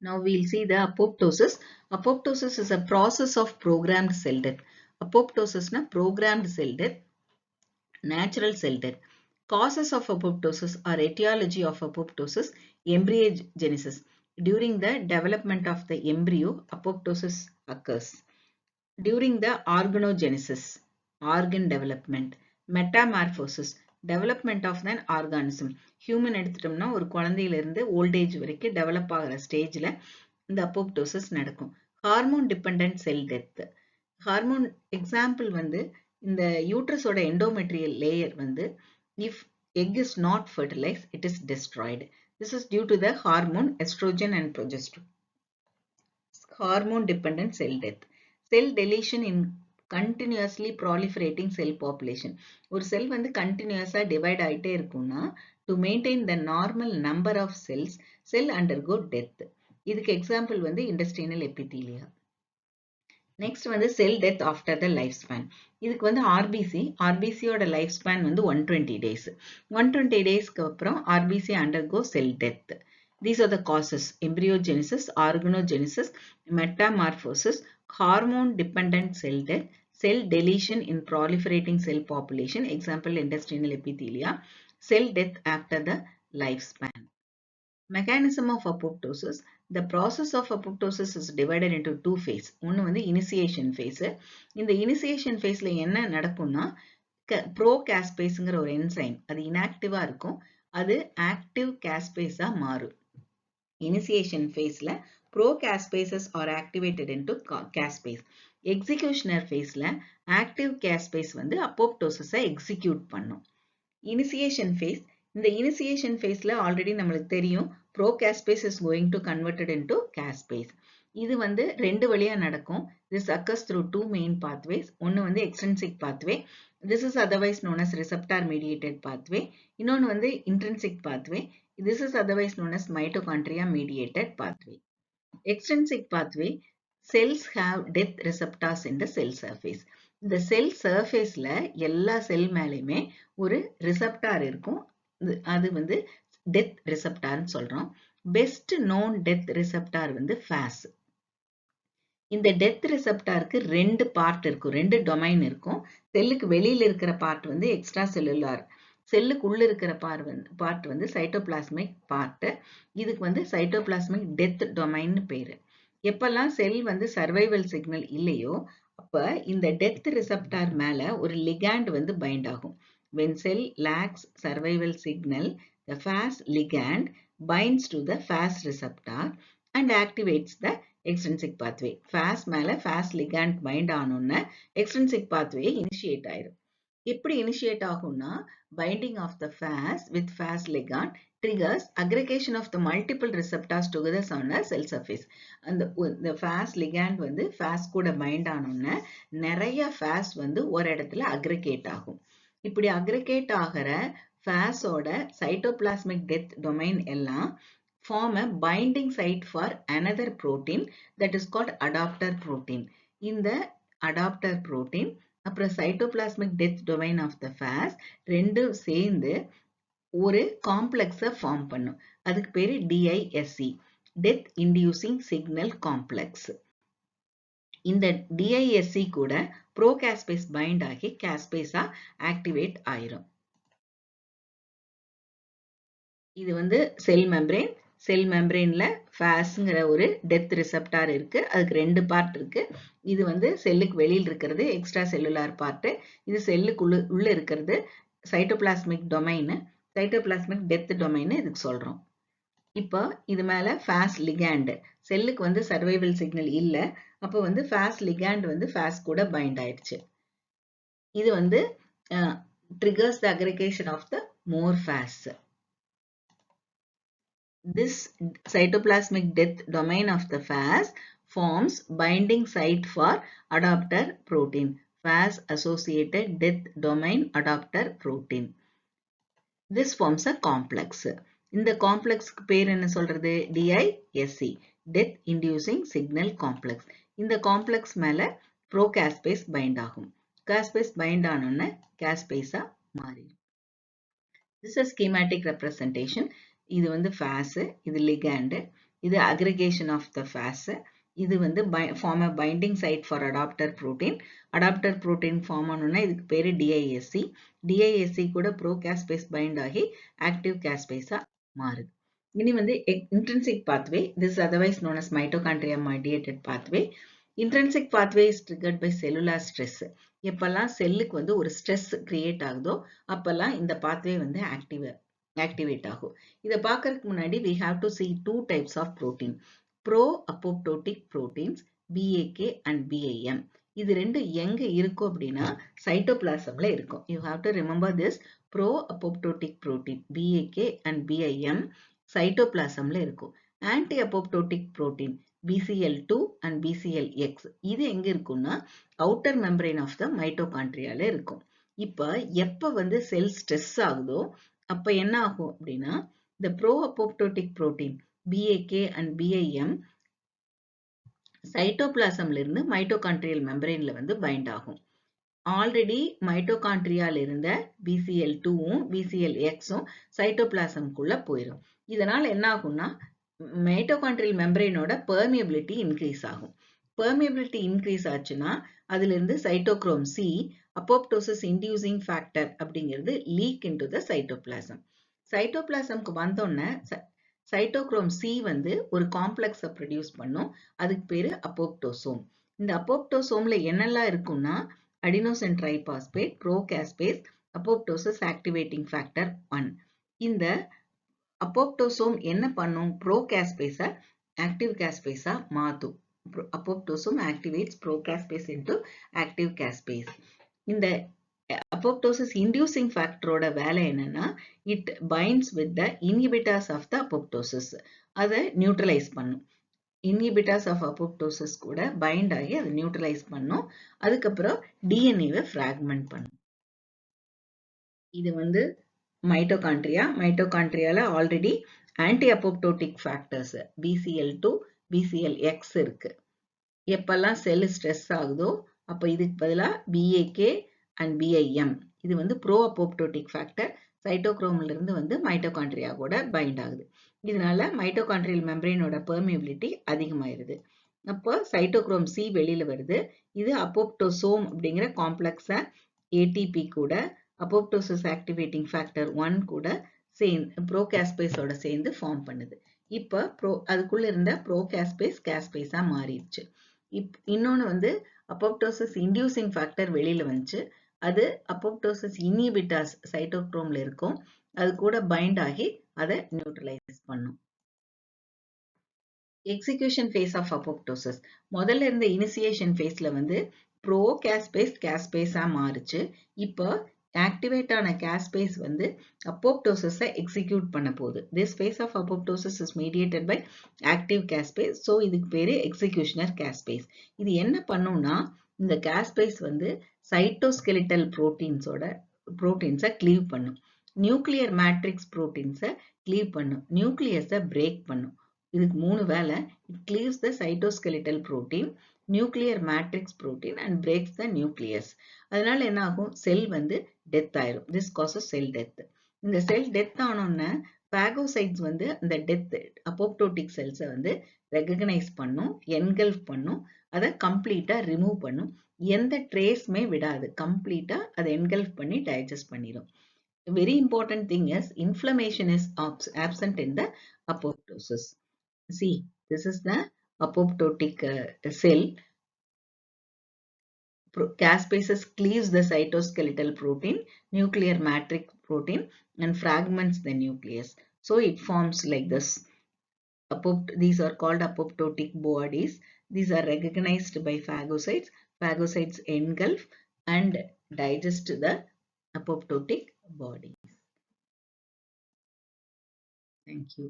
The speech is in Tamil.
Now we'll see the apoptosis. Apoptosis is a process of programmed cell death. Apoptosis na programmed cell death, natural cell death. Causes of apoptosis or etiology of apoptosis, embryogenesis. During the development of the embryo, apoptosis occurs. During the organogenesis, organ development. Metamorphosis, development of an organism. Human எடுத்துட்டோம்னா ஒரு குழந்தையில இருந்து ஓல்ட் ஏஜ் வரைக்கும் டெவலப் ஆகிற ஸ்டேஜ்ல இந்த அப்போப்டோசிஸ் நடக்கும். ஹார்மோன் டிபெண்டன்ட் செல் டெத். ஹார்மோன் எக்ஸாம்பிள் வந்து இந்த யூட்ரஸோட எண்டோமெட்ரியல் லேயர் வந்து if egg is not fertilized, it is destroyed. This is due to the hormone estrogen and progesterone. Hormone dependent cell death. Cell deletion in continuously proliferating cell population. ஒரு செல் வந்து continuous divide ஆயிட்டே இருக்கும்னா to maintain the normal number of cells, cell undergo death. இதுக்கு எக்ஸாம்பிள் வந்து intestinal epithelia. Next வந்து cell death after the lifespan. இதுக்கு வந்து RBC ஓட லைஃப் ஸ்பேன் வந்து 120 days. 120 daysக்கு அப்புறம் RBC undergo cell death. These are the causes: embryogenesis, organogenesis, metamorphosis, hormone-dependent cell death, cell deletion in proliferating cell population, example intestinal epithelia, cell death after the lifespan. Mechanism of apoptosis. The process of apoptosis is divided into two phases. ஒன்று வந்து initiation phase. இந்த initiation phaseல என்ன நடக்கும்னா ப்ரோகாஸ்பேஸ்ங்கிற ஒரு என்சைம் அது இன்ஆக்டிவா இருக்கும், அது ஆக்டிவ் காஸ்பேஸா மாறும். Initiation phaseல procaspase are activated into caspase. Executioner phaseல active caspase வந்து apoptosis execute பண்ணும். Initiation phase. இந்த initiation phaseல already நம்மளுக்கு தெரியும் procaspase is going to converted into caspase. இது வந்து ரெண்டு வழியா நடக்கும். This occurs through two main pathways. ஒன்னு வந்து extrinsic pathway. This is otherwise known as receptor mediated pathway. இன்னொன்னு வந்து intrinsic pathway. This is otherwise known as mitochondria mediated pathway. Extrinsic pathway. Cells have death receptors in the cell surface. இந்த செல் சர்ஃபேஸ்ல எல்லா செல் மேலேயுமே ஒரு ரிசப்டார் இருக்கும். அது வந்து டெத் ரிசப்டார்னு சொல்றோம். பெஸ்ட் நோன் டெத் ரிசப்டார் வந்து FAS. இந்த டெத் ரிசப்டாருக்கு ரெண்டு பார்ட் இருக்கும், ரெண்டு டொமைன் இருக்கும். செல்லுக்கு வெளியில இருக்கிற பார்ட் வந்து எக்ஸ்ட்ரா செல்லுலார், செல்லுக்கு உள்ள இருக்கிற பார்ட் வந்து சைட்டோபிளாஸ்மிக் பார்ட். இதுக்கு வந்து சைட்டோபிளாஸ்மிக் டெத் டொமைன் பேரு. எப்பெல்லாம் செல் வந்து சர்வைவல் சிக்னல் இல்லையோ அப்ப இந்த டெத் ரிசப்டார் மேல ஒரு லிகாண்ட் வந்து பைண்ட் ஆகும். When cell lacks survival signal, the FAS ligand binds to the FAS receptor and activates the extrinsic pathway. FAS மேல FAS ligand bind ஆனோன்னா extrinsic pathway initiate ஆயிரும். எப்படி initiate ஆகும்னா binding of the FAS with FAS ligand triggers aggregation of the multiple receptors together on the cell surface. அந்த FAS ligand வந்து FAS கூட bind ஆனோன்னா நிறைய FAS வந்து ஒரு இடத்துல aggregate ஆகும். இப்படி aggregate ஆகிற FAS ஓட cytoplasmic death domain எல்லாம் form a binding site for another protein that is called adapter protein. இந்த adapter protein அப்புறம் cytoplasmic death domain of the FAS ரெண்டும் சேர்ந்து ஒரு காம்ப்ளெக்ஸை ஃபார்ம் பண்ணும். அதுக்கு பேரு DISC, Death Inducing Signal Complex. இந்த DISC கூட ப்ரோகாஸ்பேஸ் பைண்ட் ஆகி காஸ்பேஸா ஆக்டிவேட் ஆயிரும். இது வந்து செல் மெம்பரேன். செல் மெம்பரேன்ல FASங்கிற ஒரு டெத் ரிசப்டார் இருக்கு. அதுக்கு ரெண்டு பார்ட் இருக்கு. இது வந்து செல்லுக்கு வெளியில் இருக்கிறது எக்ஸ்ட்ரா செல்லுலார் பார்ட். இது செல்லுக்கு உள்ள இருக்கிறது cytoplasmic domain, cytoplasmic death domain இதுக்கு சொல்றோம். இப்போ இது மேல FAS லிகாண்ட், செல்லுக்கு வந்து சர்வைவல் சிக்னல் இல்ல, அப்போ வந்து FAS லிகாண்ட் வந்து FAS கூட பைண்ட் ஆயிடுச்சு. இது வந்து triggers the aggregation of the more FAS. This cytoplasmic death domain of the FAS forms binding site for adapter protein. FAS associated death domain adapter protein. This forms a complex. இந்த காம்ப்ளெக்ஸ்க்கு பேர் என்ன சொல்றது? DISC, Death Inducing Signal Complex. இந்த காம்ப்ளெக்ஸ் மேல ப்ரோகாஸ்பேஸ் பைண்ட் ஆகும். காஸ்பேஸ் பைண்ட் ஆனோன்னு காஸ்பேஸா மாறி. This is schematic representation. இது வந்து FAS, இது லிகாண்ட். இது aggregation of the Fas. இது வந்து form a binding site for adapter protein. Adapter protein form ஆனோன்னா இதுக்கு பேரு DISC. DISC கூட procaspase bind ஆகி active caspase மாறுது. இனி வந்து intrinsic pathway. This is otherwise known as mitochondria mediated pathway. Intrinsic pathway is triggered by cellular stress. எப்பெல்லாம் செல்லுக்கு வந்து ஒரு stress create ஆகுதோ அப்பெல்லாம் இந்த pathway வந்து activate ஆகும். இதை பார்க்கறதுக்கு முன்னாடி we have to see two types of protein. Pro-apoptotic proteins BAK and BIM. இது ரெண்டு எங்க இருக்கும் அப்படின்னா சைட்டோபிளாசம்ல இருக்கும். You have to remember this. Pro-apoptotic protein BAK and BIM சைட்டோபிளாசம்ல இருக்கும். Anti-apoptotic protein BCL2 and BCLX இது எங்க இருக்கும்னா outer membrane of the mitochondriaல இருக்கும். இப்ப எப்ப வந்து செல் ஸ்ட்ரெஸ் ஆகுதோ அப்ப என்ன ஆகும் அப்படின்னா the pro-apoptotic protein BAK and BIM சைட்டோபிளாசம்ல இருந்து மைட்டோகாண்ட்ரியல் மெம்பரேன்ல வந்து பைண்ட் ஆகும். ஆல்ரெடி மைட்டோகாண்ட்ரியால இருந்த BCL2ம் BCLXம் சைட்டோபிளாசம்குள்ள போயிடும். இதனால என்ன ஆகும்னா மைட்டோகாண்ட்ரியல் மெம்பரேனோட பெர்மியபிலிட்டி இன்க்ரீஸ் ஆகும். பெர்மியபிலிட்டி இன்க்ரீஸ் ஆச்சுன்னா அதுல இருந்து cytochrome C apoptosis inducing factor அப்படிங்கிறது லீக் இன்டு த சைட்டோபிளாசம். சைட்டோபிளாசம்க்கு வந்தோடனே சைட்டோக்ரோம் C வந்து ஒரு காம்ப்ளெக்ஸை ப்ரொடியூஸ் பண்ணும். அதுக்கு பேரு அப்போப்டோசோம். இந்த அப்போப்டோசோம்ல என்னெல்லாம் இருக்கும்னா adenosine triphosphate, ப்ரோகாஸ்பேஸ், apoptosis activating factor 1. இந்த அப்போப்டோசோம் என்ன பண்ணும்? ப்ரோகாஸ்பேஸை ஆக்டிவ் காஸ்பேஸா மாத்தும். அப்போப்டோசோம் ஆக்டிவேட்ஸ் ப்ரோகாஸ்பேஸ் இன்டு ஆக்டிவ் காஸ்பேஸ். இந்த apoptosis inducing factorோட வேலை என்னன்னா it binds with the inhibitors of the apoptosis. அதை நியூட்ரலைஸ் பண்ணும். inhibitors of apoptosis கூட பைண்ட் ஆகி அதை நியூட்ரலைஸ் பண்ணும். அதுக்கப்புறம் டிஎன்ஏவை ஃப்ராக்மெண்ட் பண்ணும். இது வந்து மைட்டோகாண்ட்ரியால already anti apoptotic factors BCL2 BCLX இருக்கு. எப்பெல்லாம் செல் ஸ்ட்ரெஸ் ஆகுதோ அப்ப இதுக்கு பதிலா BAK and BIM இது வந்து ப்ரோ அப்போப்டோட்டிக் ஃபேக்டர் சைட்டோக்ரோம்ல இருந்து வந்து மைட்டோகாண்ட்ரியா கூட பைண்ட் ஆகுது. இதனால மைட்டோகாண்ட்ரியல் மெம்பரேனோட பெர்மியபிலிட்டி அதிகமாயிருது. அப்போ சைட்டோக்ரோம் C வெளியில வருது. இது அப்போப்டோசோம் அப்படிங்கிற காம்ப்ளெக்ஸ ATP கூட அப்போப்டோசிஸ் ஆக்டிவேட்டிங் ஃபேக்டர் 1 கூட சேர்ந்து ப்ரோகாஸ்பேஸோட சேர்ந்து ஃபார்ம் பண்ணுது. இப்ப அதுக்குள்ள இருந்த ப்ரோகாஸ்பேஸ் காஸ்பேஸா மாறிடுச்சு. இன்னொன்னு வந்து அப்போப்டோசிஸ் இன்டியூசிங் ஃபேக்டர் வெளியில வந்துச்சு. அது அப்போப்டோசிஸ் இன்ஹிபிட்டர்ஸ் சைட்டோக்ரோம்ல இருக்கும். அது கூட பைண்ட் ஆகி அதை நியூட்ரலைஸ் பண்ணும். Execution phase of apoptosis. முதல்ல இருந்த இனிஷியேஷன் ஃபேஸ்ல வந்து ப்ரோகாஸ்பேஸ் காஸ்பேஸா மாறுச்சு. இப்போ ஆக்டிவேட் ஆன காஸ்பேஸ் வந்து அப்போப்டோசிஸை எக்ஸிக்யூட் பண்ண போகுது. This phase of apoptosis is mediated by active caspase. So இதுக்கு பேரு எக்ஸிகியூஷனர் காஸ்பேஸ். இது என்ன பண்ணும்னா இந்த காஸ்பேஸ் வந்து சைட்டோஸ்கெலிட்டல் புரோட்டீன்ஸை கிளீவ் பண்ணும். நியூக்ளியர் மேட்ரிக்ஸ் புரோட்டீன்ஸை கிளீவ் பண்ணும். நியூக்ளியஸை பிரேக் பண்ணும். இதுக்கு 3 வேலை. It cleaves the cytoskeletal protein, nuclear matrix protein and breaks the nucleus. அதனால என்ன ஆகும்? செல் வந்து டெத் ஆயிரும். This causes cell death. இந்த செல் டெத் ஆனோன்னு பாகோசைட்ஸ் வந்து அந்த டெத் அப்போப்டோட்டிக் செல்ஸை வந்து ரெகக்னைஸ் பண்ணும், என்கல்ஃப் பண்ணும், அதை கம்ப்ளீட்டா ரிமூவ் பண்ணும். எந்த ட்ரேஸ்மே விடாது. கம்ப்ளீட்டா அதை என்கல்ஃப் பண்ணி டைஜஸ்ட் பண்ணிடும். Very important thing is inflammation is absent in the apoptosis. See, this is the apoptotic cell. Caspases cleaves the cytoskeletal protein, nuclear matrix protein and fragments the nucleus. So it forms like this. These are called apoptotic bodies. These are recognized by phagocytes. Phagocytes engulf and digest the apoptotic bodies. Thank you.